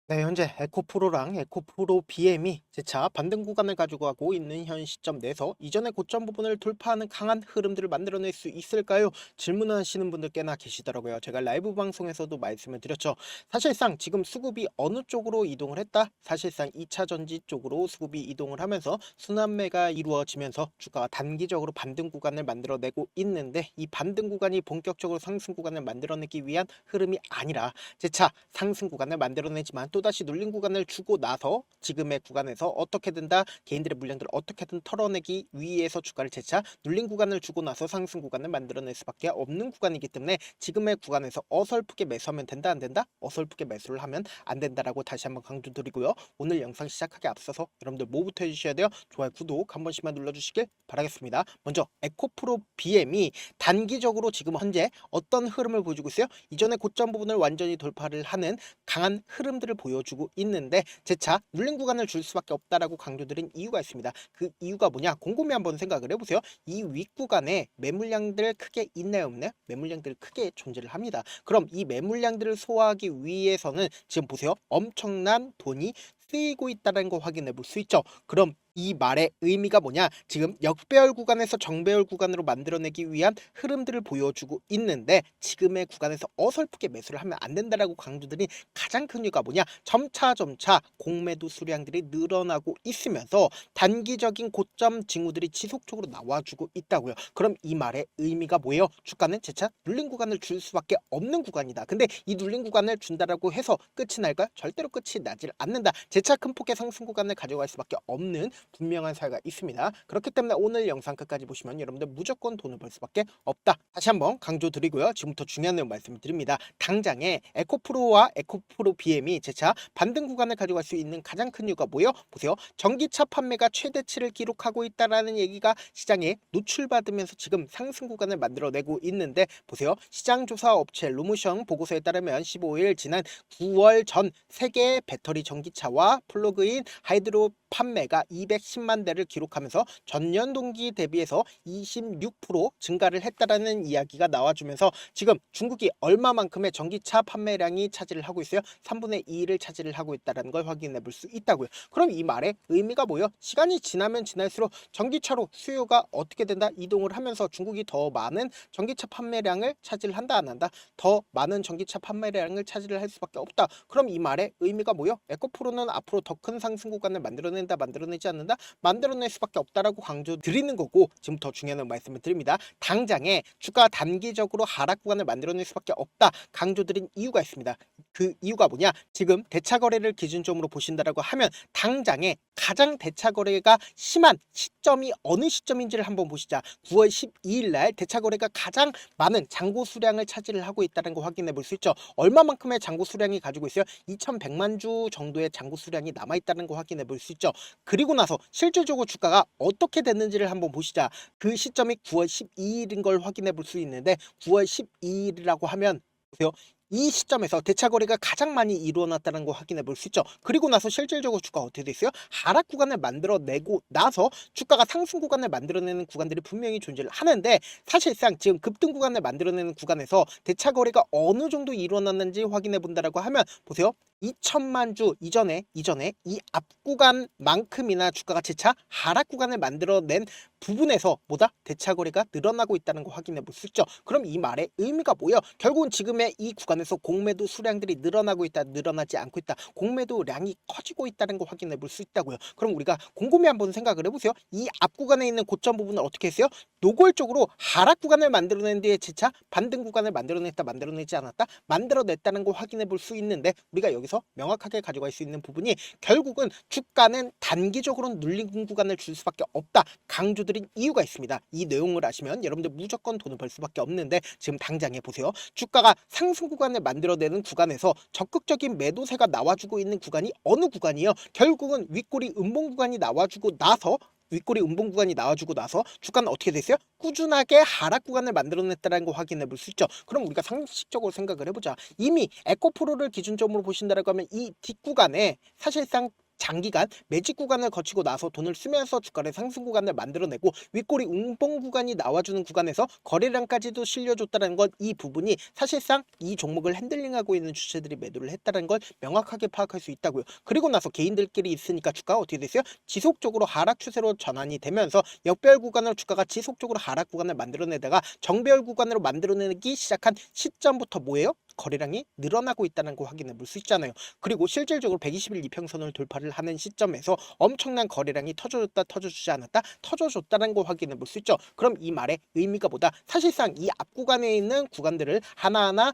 네, 현재 에코프로랑 에코프로 BM이 재차 반등 구간을 가지고 가고 있는 현 시점 내에서 이전의 고점 부분을 돌파하는 강한 흐름들을 만들어낼 수 있을까요? 질문하시는 분들 꽤나 계시더라고요. 제가 라이브 방송에서도 말씀을 드렸죠. 사실상 지금 수급이 어느 쪽으로 이동을 했다? 사실상 2차 전지 쪽으로 수급이 이동을 하면서 순환매가 이루어지면서 주가가 단기적으로 반등 구간을 만들어내고 있는데, 이 반등 구간이 본격적으로 상승 구간을 만들어내기 위한 흐름이 아니라 재차 상승 구간을 만들어내지만 또다시 눌린 구간을 주고 나서 지금의 구간에서 어떻게든 다 개인들의 물량들을 어떻게든 털어내기 위해서 주가를 재차 눌린 구간을 주고 나서 상승 구간을 만들어낼 수밖에 없는 구간이기 때문에 지금의 구간에서 어설프게 매수하면 된다 안 된다? 어설프게 매수를 하면 안 된다라고 다시 한번 강조드리고요. 오늘 영상 시작하기 앞서서 여러분들 뭐부터 해주셔야 돼요? 좋아요, 구독 한 번씩만 눌러주시길 바라겠습니다. 먼저 에코프로 BM이 단기적으로 지금 현재 어떤 흐름을 보여주고 있어요? 이전의 고점 부분을 완전히 돌파를 하는 강한 흐름들을 보여주고 있는데, 재차 눌린 구간을 줄 수밖에 없다라고 강조드린 이유가 있습니다. 그 이유가 뭐냐? 곰곰이 한번 생각을 해보세요. 이 윗구간에 매물량들 크게 있나요 없나요? 매물량들 크게 존재를 합니다. 그럼 이 매물량들을 소화하기 위해서는 지금 보세요, 엄청난 돈이 쓰이고 있다는 거 확인해 볼 수 있죠. 그럼 이 말의 의미가 뭐냐? 지금 역배열 구간에서 정배열 구간으로 만들어내기 위한 흐름들을 보여주고 있는데, 지금의 구간에서 어설프게 매수를 하면 안 된다라고 강조드린 가장 큰 이유가 뭐냐? 점차 공매도 수량들이 늘어나고 있으면서 단기적인 고점 징후들이 지속적으로 나와주고 있다고요. 그럼 이 말의 의미가 뭐예요? 주가는 재차 눌린 구간을 줄 수밖에 없는 구간이다. 근데 이 눌린 구간을 준다라고 해서 끝이 날까요? 절대로 끝이 나질 않는다. 재차 큰 폭의 상승 구간을 가져갈 수밖에 없는 분명한 사유가 있습니다. 그렇기 때문에 오늘 영상 끝까지 보시면 여러분들 무조건 돈을 벌 수밖에 없다. 다시 한번 강조드리고요. 지금부터 중요한 내용 말씀을 드립니다. 당장에 에코프로와 에코프로 BM이 재차 반등 구간을 가져갈 수 있는 가장 큰 이유가 뭐예요? 보세요. 전기차 판매가 최대치를 기록하고 있다라는 얘기가 시장에 노출받으면서 지금 상승 구간을 만들어내고 있는데, 보세요. 시장조사 업체 루무션 보고서에 따르면 15일 지난 9월 전 세계 배터리 전기차와 플러그인 하이드로 판매가 210만 대를 기록하면서 전년 동기 대비해서 26% 증가를 했다라는 이야기가 나와주면서 지금 중국이 얼마만큼의 전기차 판매량이 차지를 하고 있어요? 3분의 2를 차지를 하고 있다는 걸 확인해 볼 수 있다고요. 그럼 이 말의 의미가 뭐예요? 시간이 지나면 지날수록 전기차로 수요가 어떻게 된다? 이동을 하면서 중국이 더 많은 전기차 판매량을 차지를 한다 안 한다? 더 많은 전기차 판매량을 차지를 할 수밖에 없다. 그럼 이 말의 의미가 뭐예요? 에코프로는 앞으로 더 큰 상승 구간을 만들어낸다, 만들어내지 않는다? 만들어낼 수밖에 없다라고 강조 드리는 거고, 지금 더 중요한 말씀을 드립니다. 당장에 주가 단기적으로 하락 구간을 만들어낼 수밖에 없다 강조드린 이유가 있습니다. 그 이유가 뭐냐? 지금 대차 거래를 기준점으로 보신다라고 하면 당장에 가장 대차 거래가 심한 시점이 어느 시점인지를 한번 보시자. 9월 12일 날 대차 거래가 가장 많은 잔고 수량을 차지를 하고 있다는 거 확인해 볼 수 있죠. 얼마만큼의 잔고 수량이 가지고 있어요? 2100만 주 정도의 잔고 수량이 남아 있다는 거 확인해 볼 수 있죠. 그리고 나서 실질적으로 주가가 어떻게 됐는지를 한번 보시자. 그 시점이 9월 12일인 걸 확인해 볼 수 있는데, 9월 12일이라고 하면 보세요. 이 시점에서 대차 거래가 가장 많이 이루어났다는 거 확인해 볼 수 있죠. 그리고 나서 실질적으로 주가가 어떻게 됐어요? 하락 구간을 만들어내고 나서 주가가 상승 구간을 만들어내는 구간들이 분명히 존재를 하는데, 사실상 지금 급등 구간을 만들어내는 구간에서 대차 거래가 어느 정도 이루어났는지 확인해 본다라고 하면 보세요. 2천만 주 이전에 이 앞 구간만큼이나 주가가 재차 하락 구간을 만들어낸 부분에서 뭐다? 대차 거래가 늘어나고 있다는 거 확인해 볼 수 있죠. 그럼 이 말의 의미가 뭐예요? 결국은 지금의 이 구간에서 공매도 수량들이 늘어나고 있다, 늘어나지 않고 있다, 공매도량이 커지고 있다는 거 확인해 볼 수 있다고요. 그럼 우리가 곰곰이 한번 생각을 해보세요. 이 앞 구간에 있는 고점 부분을 어떻게 했어요? 노골적으로 하락 구간을 만들어낸 뒤에 재차 반등 구간을 만들어냈다, 만들어내지 않았다, 만들어냈다는 거 확인해 볼 수 있는데, 우리가 여기서 명확하게 가져갈 수 있는 부분이 결국은 주가는 단기적으로 눌린 구간을 줄 수밖에 없다 강조드린 이유가 있습니다. 이 내용을 아시면 여러분들 무조건 돈을 벌 수밖에 없는데, 지금 당장에 보세요. 주가가 상승 구간을 만들어내는 구간에서 적극적인 매도세가 나와주고 있는 구간이 어느 구간이에요? 결국은 윗꼬리 음봉 구간이 나와주고 나서, 윗꼬리 음봉 구간이 나와주고 나서 주가는 어떻게 됐어요? 꾸준하게 하락 구간을 만들어냈다는 거 확인해 볼 수 있죠. 그럼 우리가 상식적으로 생각을 해보자. 이미 에코프로를 기준점으로 보신다라고 하면 이 뒷구간에 사실상 장기간 매직 구간을 거치고 나서 돈을 쓰면서 주가를 상승 구간을 만들어내고 윗꼬리 웅봉 구간이 나와주는 구간에서 거래량까지도 실려줬다는 건 이 부분이 사실상 이 종목을 핸들링하고 있는 주체들이 매도를 했다는 걸 명확하게 파악할 수 있다고요. 그리고 나서 개인들끼리 있으니까 주가가 어떻게 됐어요? 지속적으로 하락 추세로 전환이 되면서 역별 구간으로 주가가 지속적으로 하락 구간을 만들어내다가 정배열 구간으로 만들어내기 시작한 시점부터 뭐예요? 거래량이 늘어나고 있다는 거 확인해 볼 수 있잖아요. 그리고 실질적으로 120일 이평선을 돌파를 하는 시점에서 엄청난 거래량이 터져줬다 터져주지 않았다 터져줬다는 거 확인해 볼 수 있죠. 그럼 이 말의 의미가 뭐다? 사실상 이 앞 구간에 있는 구간들을 하나하나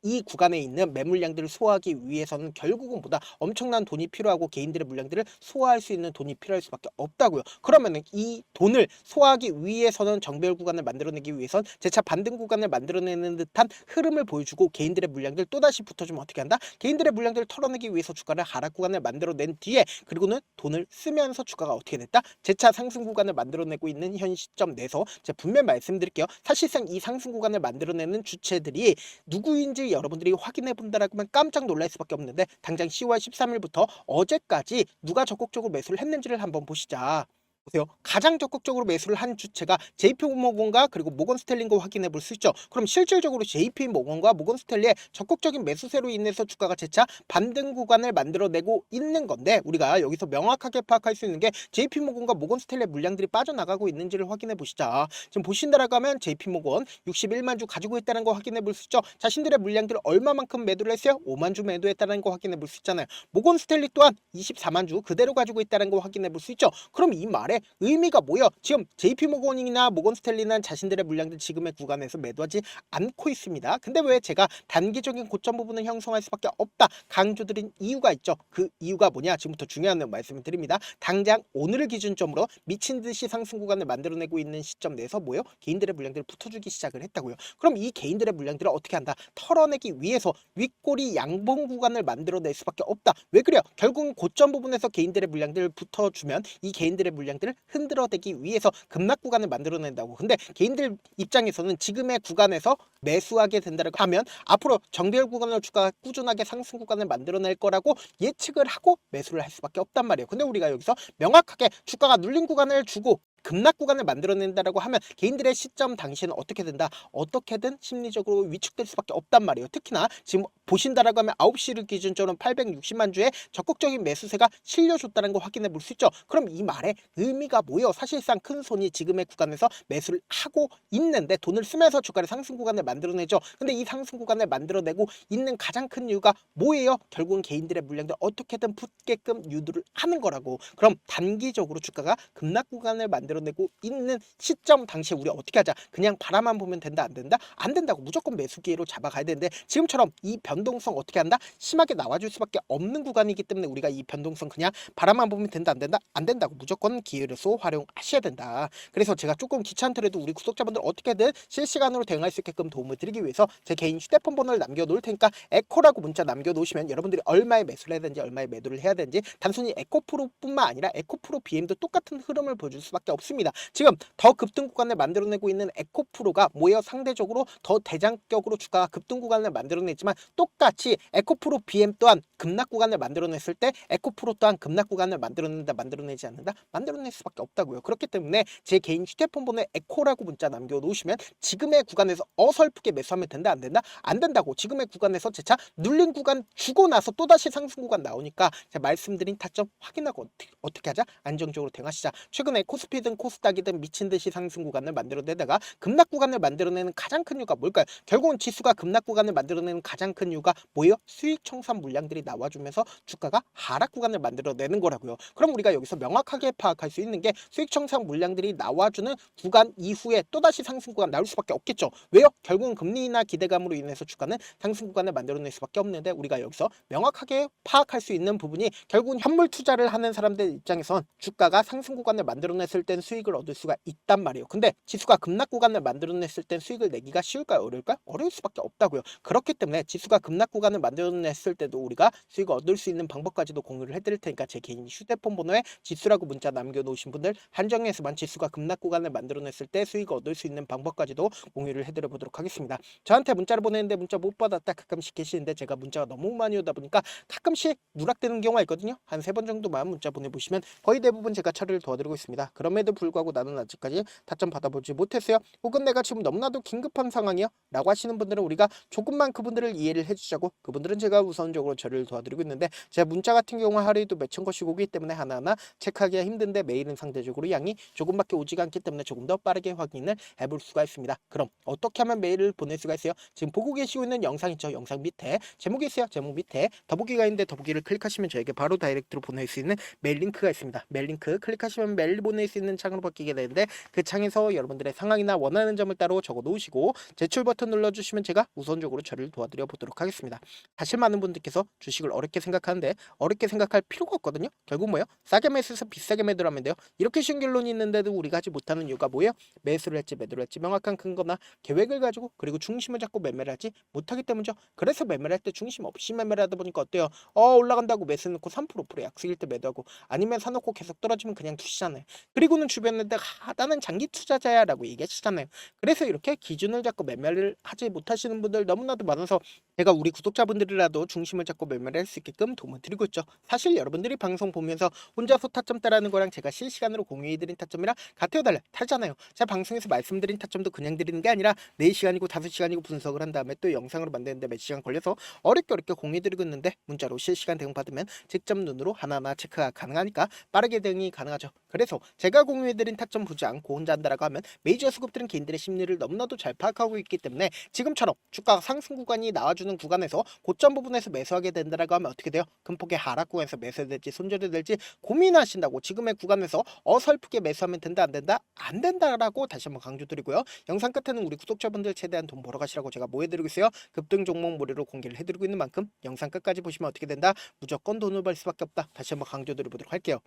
이 구간에 있는 매물량들을 소화하기 위해서는 결국은 보다 엄청난 돈이 필요하고 개인들의 물량들을 소화할 수 있는 돈이 필요할 수밖에 없다고요. 그러면은 이 돈을 소화하기 위해서는 정배열 구간을 만들어내기 위해선 재차 반등 구간을 만들어내는 듯한 흐름을 보여주고 개인들의 물량들 또다시 붙어주면 어떻게 한다? 개인들의 물량들을 털어내기 위해서 주가를 하락 구간을 만들어낸 뒤에 그리고는 돈을 쓰면서 주가가 어떻게 됐다? 재차 상승 구간을 만들어내고 있는 현 시점 내에서 제가 분명히 말씀드릴게요. 사실상 이 상승 구간을 만들어내는 주체들이 누구인지 여러분들이 확인해 본다라고 하면 깜짝 놀랄 수밖에 없는데 당장 10월 13일부터 어제까지 누가 적극적으로 매수를 했는지를 한번 보시자. 보세요. 가장 적극적으로 매수를 한 주체가 JP모건과 그리고 모건스탠리인 확인해 볼 수 있죠. 그럼 실질적으로 JP모건과 모건스탠리의 적극적인 매수세로 인해서 주가가 재차 반등 구간을 만들어내고 있는 건데 우리가 여기서 명확하게 파악할 수 있는 게 JP모건과 모건스탠리의 물량들이 빠져나가고 있는지를 확인해 보시자. 지금 보신다라고 하면 JP모건 61만 주 가지고 있다는 거 확인해 볼 수 있죠. 자신들의 물량들을 얼마만큼 매도를 했어요? 5만 주 매도했다는 거 확인해 볼 수 있잖아요. 모건스탠리 또한 24만 주 그대로 가지고 있다는 거 확인해 볼 수 있죠. 그럼 이 말에 의미가 뭐예요? 지금 JP모건이나 모건스탠리는 자신들의 물량들 지금의 구간에서 매도하지 않고 있습니다. 근데 왜 제가 단기적인 고점 부분을 형성할 수밖에 없다 강조드린 이유가 있죠. 그 이유가 뭐냐? 지금부터 중요한 내용 말씀을 드립니다. 당장 오늘을 기준점으로 미친 듯이 상승 구간을 만들어내고 있는 시점 내에서 뭐예요? 개인들의 물량들을 붙어주기 시작을 했다고요. 그럼 이 개인들의 물량들을 어떻게 한다? 털어내기 위해서 윗꼬리 양봉 구간을 만들어낼 수밖에 없다. 왜 그래요? 결국은 고점 부분에서 개인들의 물량들을 붙어주면 이 개인들의 물량들을 흔들어대기 위해서 급락 구간을 만들어낸다고. 근데 개인들 입장에서는 지금의 구간에서 매수하게 된다고 하면 앞으로 정배열 구간으로 주가가 꾸준하게 상승 구간을 만들어낼 거라고 예측을 하고 매수를 할 수밖에 없단 말이에요. 근데 우리가 여기서 명확하게 주가가 눌린 구간을 주고 급락 구간을 만들어낸다라고 하면 개인들의 시점 당시에는 어떻게 된다? 어떻게든 심리적으로 위축될 수밖에 없단 말이에요. 특히나 지금 보신다라고 하면 9시를 기준적으로 860만 주의 적극적인 매수세가 실려줬다는 거 확인해 볼 수 있죠. 그럼 이 말의 의미가 뭐예요? 사실상 큰 손이 지금의 구간에서 매수를 하고 있는데 돈을 쓰면서 주가를 상승 구간을 만들어내죠. 근데 이 상승 구간을 만들어내고 있는 가장 큰 이유가 뭐예요? 결국은 개인들의 물량들 어떻게든 붙게끔 유도를 하는 거라고. 그럼 단기적으로 주가가 급락 구간을 만들어내고 있는 시점 당시에 우리 어떻게 하자? 그냥 바라만 보면 된다 안 된다? 안 된다고. 무조건 매수 기회로 잡아가야 되는데 지금처럼 이 변동성 어떻게 한다? 심하게 나와줄 수밖에 없는 구간이기 때문에 우리가 이 변동성 그냥 바라만 보면 된다 안 된다? 안 된다고. 무조건 기회로서 활용하셔야 된다. 그래서 제가 조금 귀찮더라도 우리 구독자분들 어떻게든 실시간으로 대응할 수 있게끔 도움을 드리기 위해서 제 개인 휴대폰 번호를 남겨놓을 테니까 에코라고 문자 남겨놓으시면 여러분들이 얼마에 매수를 해야 되는지 얼마에 매도를 해야 되는지 단순히 에코프로뿐만 아니라 에코프로 BM도 똑같은 흐름을 보여줄 수밖에 없습니다. 지금 더 급등 구간을 만들어내고 있는 에코프로가 뭐예요? 상대적으로 더 대장격으로 주가가 급등 구간을 만들어냈지만 똑같이 에코프로 BM 또한 급락 구간을 만들어냈을 때 에코프로 또한 급락 구간을 만들어낸다 만들어내지 않는다 만들어낼 수밖에 없다고요. 그렇기 때문에 제 개인 휴대폰 번호에 에코라고 문자 남겨놓으시면 지금의 구간에서 어설프게 매수하면 된다 안 된다? 안 된다고. 지금의 구간에서 재차 눌린 구간 주고 나서 또다시 상승 구간 나오니까 제가 말씀드린 타점 확인하고 어떻게 하자? 안정적으로 대응하시자. 최근에 코스피든 코스닥이든 미친듯이 상승 구간을 만들어내다가 급락 구간을 만들어내는 가장 큰 이유가 뭘까요? 결국은 지수가 급락 구간을 만들어내는 가장 큰 이유가 뭐예요? 수익 청산 물량들이 나와주면서 주가가 하락 구간을 만들어내는 거라고요. 그럼 우리가 여기서 명확하게 파악할 수 있는 게 수익 청산 물량들이 나와주는 구간 이후에 또다시 상승 구간 나올 수밖에 없겠죠. 왜요? 결국은 금리나 기대감으로 인해서 주가는 상승 구간을 만들어낼 수밖에 없는데 우리가 여기서 명확하게 파악할 수 있는 부분이 결국은 현물 투자를 하는 사람들 입장에선 주가가 상승 구간을 만들어냈을 땐 수익을 얻을 수가 있단 말이에요. 근데 지수가 급락 구간을 만들어냈을 땐 수익을 내기가 쉬울까요? 어려울까요? 어려울 수밖에 없다고요. 그렇기 때문에 지수가 급락 구간을 만들어냈을 때도 우리가 수익을 얻을 수 있는 방법까지도 공유를 해드릴 테니까 제 개인 휴대폰 번호에 지수라고 문자 남겨놓으신 분들 한정해서만 지수가 급락 구간을 만들어냈을 때 수익을 얻을 수 있는 방법까지도 공유를 해드려 보도록 하겠습니다. 저한테 문자를 보내는데 문자 못 받았다 가끔씩 계시는데 제가 문자가 너무 많이 오다 보니까 가끔씩 누락되는 경우가 있거든요. 한 3번 정도만 문자 보내보시면 거의 대부분 제가 처리를 도와드리고 있습니다. 그럼에도 불구하고 나는 아직까지 타점 받아보지 못했어요. 혹은 내가 지금 너무나도 긴급한 상황이야 라고 하시는 분들은 우리가 조금만 그분들을 이해를 해주자고, 그분들은 제가 우선적으로 처리를 도와드리고 있는데 제 문자 같은 경우 하루에도 몇천 건씩 오기 때문에 하나하나 체크하기가 힘든데 메일은 상대적으로 양이 조금밖에 오지가 않기 때문에 조금 더 빠르게 확인을 해볼 수가 있습니다. 그럼 어떻게 하면 메일을 보낼 수가 있어요? 지금 보고 계시고 있는 영상 있죠? 영상 밑에 제목이 있어요. 제목 밑에 더보기가 있는데 더보기를 클릭하시면 저에게 바로 다이렉트로 보낼 수 있는 메일 링크가 있습니다. 메일 링크 클릭하시면 메일 보낼 수 있는 창으로 바뀌게 되는데 그 창에서 여러분들의 상황이나 원하는 점을 따로 적어 놓으시고 제출 버튼 눌러주시면 제가 우선적으로 처리를 도와드려 보도록 하겠습니다. 사실 많은 분들께서 주식을 어렵게 생각하는데 어렵게 생각할 필요가 없거든요. 결국 뭐예요? 싸게 매수해서 비싸게 매도를 하면 돼요. 이렇게 쉬운 결론이 있는데도 우리가 하지 못하는 이유가 뭐예요? 매수를 할지 매도를 할지 명확한 근거나 계획을 가지고 그리고 중심을 잡고 매매를 하지 못하기 때문이죠. 그래서 매매를 할 때 중심 없이 매매를 하다 보니까 어때요? 올라간다고 매수 넣고 3% 약수일 때 매도하고, 아니면 사놓고 계속 떨어지면 그냥 투시잖아요. 그리고는 주변에다가 나는 장기 투자자야 라고 얘기하시잖아요. 그래서 이렇게 기준을 잡고 매매를 하지 못하시는 분들 너무나도 많아서 제가 우리 구독자분들이라도 중심을 잡고 매매를 할 수 있게끔 도움을 드리고 있죠. 사실 여러분들이 방송 보면서 혼자서 타점 따라하는 거랑 제가 실시간으로 공유해드린 타점이랑 같아요 달라요? 다르잖아요. 제가 방송에서 말씀드린 타점도 그냥 드리는 게 아니라 4시간이고 5시간이고 분석을 한 다음에 또 영상으로 만드는데 몇 시간 걸려서 어렵게 공유해드리고 있는데 문자로 실시간 대응 받으면 직접 눈으로 하나하나 체크가 가능하니까 빠르게 대응이 가능하죠. 그래서 제가 공유해드린 타점 보지 않고 혼자 한다라고 하면 메이저 수급들은 개인들의 심리를 너무나도 잘 파악하고 있기 때문에 지금처럼 주가 상승 구간이 나와주는 구간에서 고점 부분에서 매수하게 된다라고 하면 어떻게 돼요? 큰 폭의 하락 구간에서 매수해야 될지 손절해야 될지 고민하신다고 지금의 구간에서 어설프게 매수하면 된다 안 된다? 안 된다라고 다시 한번 강조드리고요. 영상 끝에는 우리 구독자분들 최대한 돈 벌어 가시라고 제가 뭐 해드리고 있어요? 급등 종목 무료로 공개를 해드리고 있는 만큼 영상 끝까지 보시면 어떻게 된다? 무조건 돈을 벌 수밖에 없다. 다시 한번 강조드려보도록 할게요.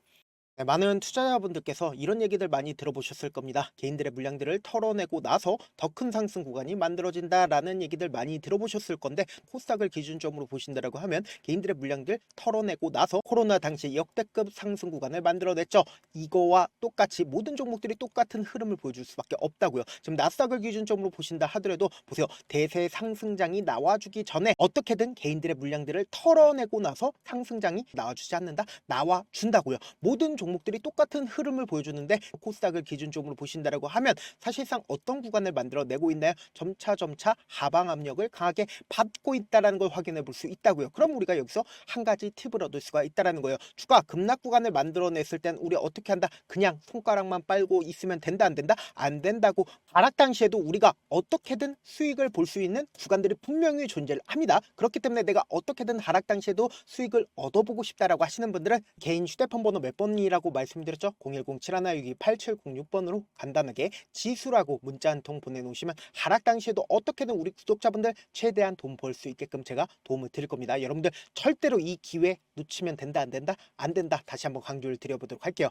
네, 많은 투자자분들께서 이런 얘기들 많이 들어보셨을 겁니다. 개인들의 물량들을 털어내고 나서 더 큰 상승 구간이 만들어진다라는 얘기들 많이 들어보셨을 건데, 코스닥을 기준점으로 보신다라고 하면 개인들의 물량들 털어내고 나서 코로나 당시 역대급 상승 구간을 만들어냈죠. 이거와 똑같이 모든 종목들이 똑같은 흐름을 보여줄 수밖에 없다고요. 지금 나스닥을 기준점으로 보신다 하더라도 보세요. 대세 상승장이 나와주기 전에 어떻게든 개인들의 물량들을 털어내고 나서 상승장이 나와주지 않는다? 나와준다고요. 모든 종목들이 똑같은 흐름을 보여주는데 코스닥을 기준점으로 보신다라고 하면 사실상 어떤 구간을 만들어내고 있나요? 점차 하방 압력을 강하게 받고 있다는 걸 확인해 볼 수 있다고요. 그럼 우리가 여기서 한 가지 팁을 얻을 수가 있다는 거예요. 주가 급락 구간을 만들어냈을 땐 우리 어떻게 한다? 그냥 손가락만 빨고 있으면 된다 안 된다? 안 된다고. 하락 당시에도 우리가 어떻게든 수익을 볼 수 있는 구간들이 분명히 존재를 합니다. 그렇기 때문에 내가 어떻게든 하락 당시에도 수익을 얻어보고 싶다라고 하시는 분들은 개인 휴대폰 번호 몇 번이라고 말씀드렸죠? 010-7162-8706번으로 간단하게 지수라고 문자 한 통 보내놓으시면 하락 당시에도 어떻게든 우리 구독자분들 최대한 돈 벌 수 있게끔 제가 도움을 드릴 겁니다. 여러분들 절대로 이 기회 놓치면 된다 안 된다? 안 된다. 다시 한번 강조를 드려보도록 할게요.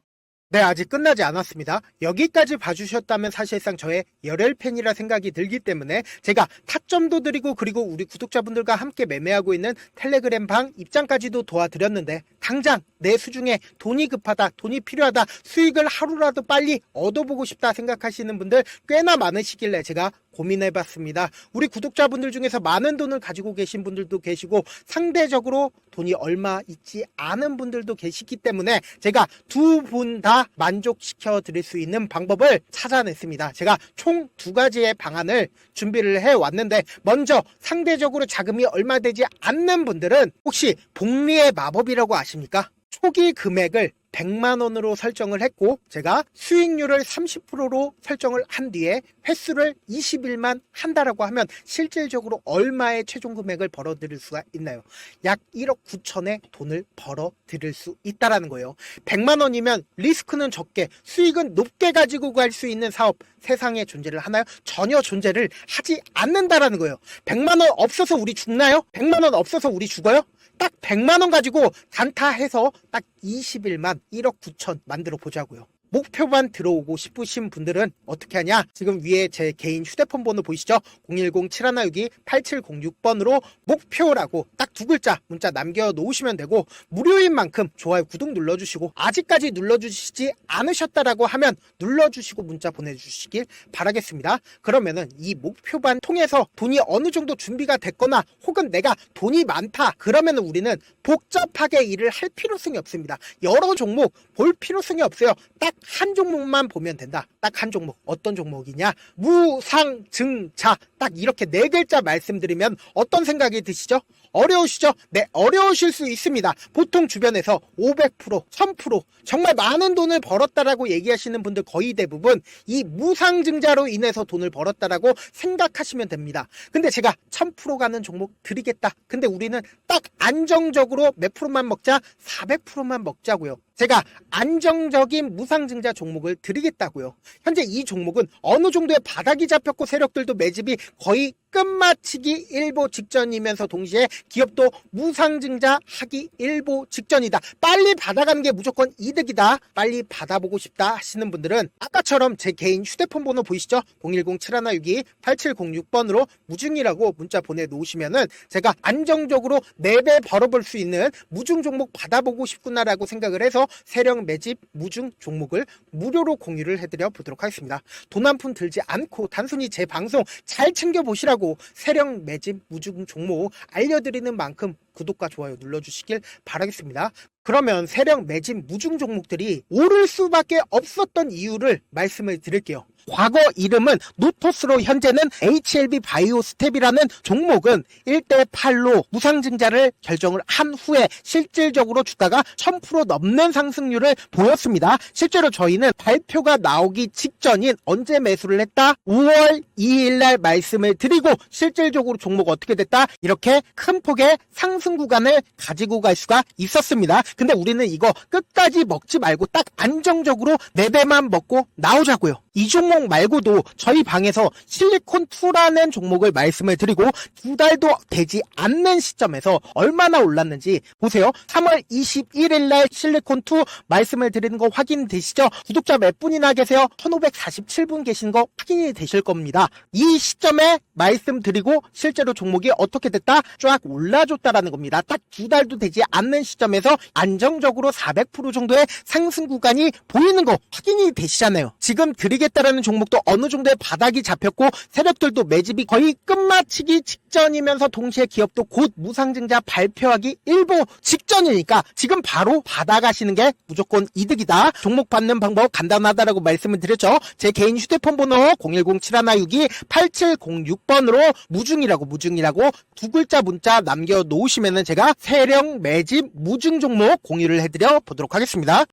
네, 아직 끝나지 않았습니다. 여기까지 봐주셨다면 사실상 저의 열혈 팬이라 생각이 들기 때문에 제가 타점도 드리고 그리고 우리 구독자분들과 함께 매매하고 있는 텔레그램 방 입장까지도 도와드렸는데, 당장 내 수중에 돈이 급하다, 돈이 필요하다, 수익을 하루라도 빨리 얻어보고 싶다 생각하시는 분들 꽤나 많으시길래 제가 고민해봤습니다. 우리 구독자분들 중에서 많은 돈을 가지고 계신 분들도 계시고 상대적으로 돈이 얼마 있지 않은 분들도 계시기 때문에 제가 두 분 다 만족시켜 드릴 수 있는 방법을 찾아냈습니다. 제가 총 2가지의 방안을 준비를 해왔는데, 먼저 상대적으로 자금이 얼마 되지 않는 분들은 혹시 복리의 마법이라고 아십니까? 초기 금액을 100만원으로 설정을 했고 제가 수익률을 30%로 설정을 한 뒤에 횟수를 20일만 한다라고 하면 실질적으로 얼마의 최종 금액을 벌어들일 수가 있나요? 약 1억 9천의 돈을 벌어들일 수 있다라는 거예요. 100만원이면 리스크는 적게 수익은 높게 가지고 갈 수 있는 사업 세상에 존재를 하나요? 전혀 존재를 하지 않는다라는 거예요. 100만원 없어서 우리 죽나요? 100만원 없어서 우리 죽어요? 딱 100만원 가지고 단타해서 딱 20일만 1억 9천 만들어 보자고요. 목표만 들어오고 싶으신 분들은 어떻게 하냐? 지금 위에 제 개인 휴대폰 번호 보이시죠? 010-7162-8706번으로 목표라고 딱 두 글자 문자 남겨놓으시면 되고, 무료인 만큼 좋아요, 구독 눌러주시고, 아직까지 눌러주시지 않으셨다라고 하면 눌러주시고 문자 보내주시길 바라겠습니다. 그러면은 이 목표반 통해서 돈이 어느 정도 준비가 됐거나 혹은 내가 돈이 많다 그러면은 우리는 복잡하게 일을 할 필요성이 없습니다. 여러 종목 볼 필요성이 없어요. 딱 한 종목만 보면 된다. 딱 한 종목. 어떤 종목이냐? 무상증자. 딱 이렇게 네 글자 말씀드리면 어떤 생각이 드시죠? 어려우시죠? 네, 어려우실 수 있습니다. 보통 주변에서 500%, 1000% 정말 많은 돈을 벌었다라고 얘기하시는 분들 거의 대부분 이 무상증자로 인해서 돈을 벌었다라고 생각하시면 됩니다. 근데 제가 1000% 가는 종목 드리겠다. 근데 우리는 딱 안정적으로 몇 프로만 먹자? 400%만 먹자고요. 제가 안정적인 무상증자 종목을 드리겠다고요. 현재 이 종목은 어느 정도의 바닥이 잡혔고 세력들도 매집이 거의 끝마치기 일보 직전이면서 동시에 기업도 무상증자 하기 일보 직전이다. 빨리 받아가는 게 무조건 이득이다. 빨리 받아보고 싶다 하시는 분들은 아까처럼 제 개인 휴대폰 번호 보이시죠? 010-7162-8706번으로 무중이라고 문자 보내놓으시면은 제가 안정적으로 4배 벌어볼 수 있는 무중 종목 받아보고 싶구나라고 생각을 해서 세력 매집 무중 종목을 무료로 공유를 해드려 보도록 하겠습니다. 돈 한 푼 들지 않고 단순히 제 방송 잘 챙겨보시라고 세력 매집 무중 종목 알려드리는 만큼 구독과 좋아요 눌러주시길 바라겠습니다. 그러면 세력 매집 무중 종목들이 오를 수밖에 없었던 이유를 말씀을 드릴게요. 과거 이름은 노토스로 현재는 HLB 바이오스텝이라는 종목은 1대8로 무상증자를 결정을 한 후에 실질적으로 주가가 1000% 넘는 상승률을 보였습니다. 실제로 저희는 발표가 나오기 직전인 언제 매수를 했다? 5월 2일 날 말씀을 드리고 실질적으로 종목 어떻게 됐다? 이렇게 큰 폭의 상승 구간을 가지고 갈 수가 있었습니다. 근데 우리는 이거 끝까지 먹지 말고 딱 안정적으로 4배만 먹고 나오자고요. 이 종목 말고도 저희 방에서 실리콘2라는 종목을 말씀을 드리고 2달도 되지 않는 시점에서 얼마나 올랐는지 보세요. 3월 21일 날 실리콘2 말씀을 드리는 거 확인되시죠? 구독자 몇 분이나 계세요? 1547분 계신 거 확인이 되실 겁니다. 이 시점에 말씀드리고 실제로 종목이 어떻게 됐다? 쫙 올라줬다라는 겁니다. 딱 2달도 되지 않는 시점에서 안정적으로 400% 정도의 상승 구간이 보이는 거 확인이 되시잖아요. 지금 드리겠다라는 종목도 어느 정도의 바닥이 잡혔고 세력들도 매집이 거의 끝마치기 직전이면서 동시에 기업도 곧 무상증자 발표하기 일보 직전이니까 지금 바로 받아가시는 게 무조건 이득이다. 종목 받는 방법 간단하다라고 말씀을 드렸죠. 제 개인 휴대폰 번호 010-7162-8706번으로 무중이라고 두 글자 문자 남겨놓으시면은 제가 세력 매집 무중 종목 공유를 해드려 보도록 하겠습니다.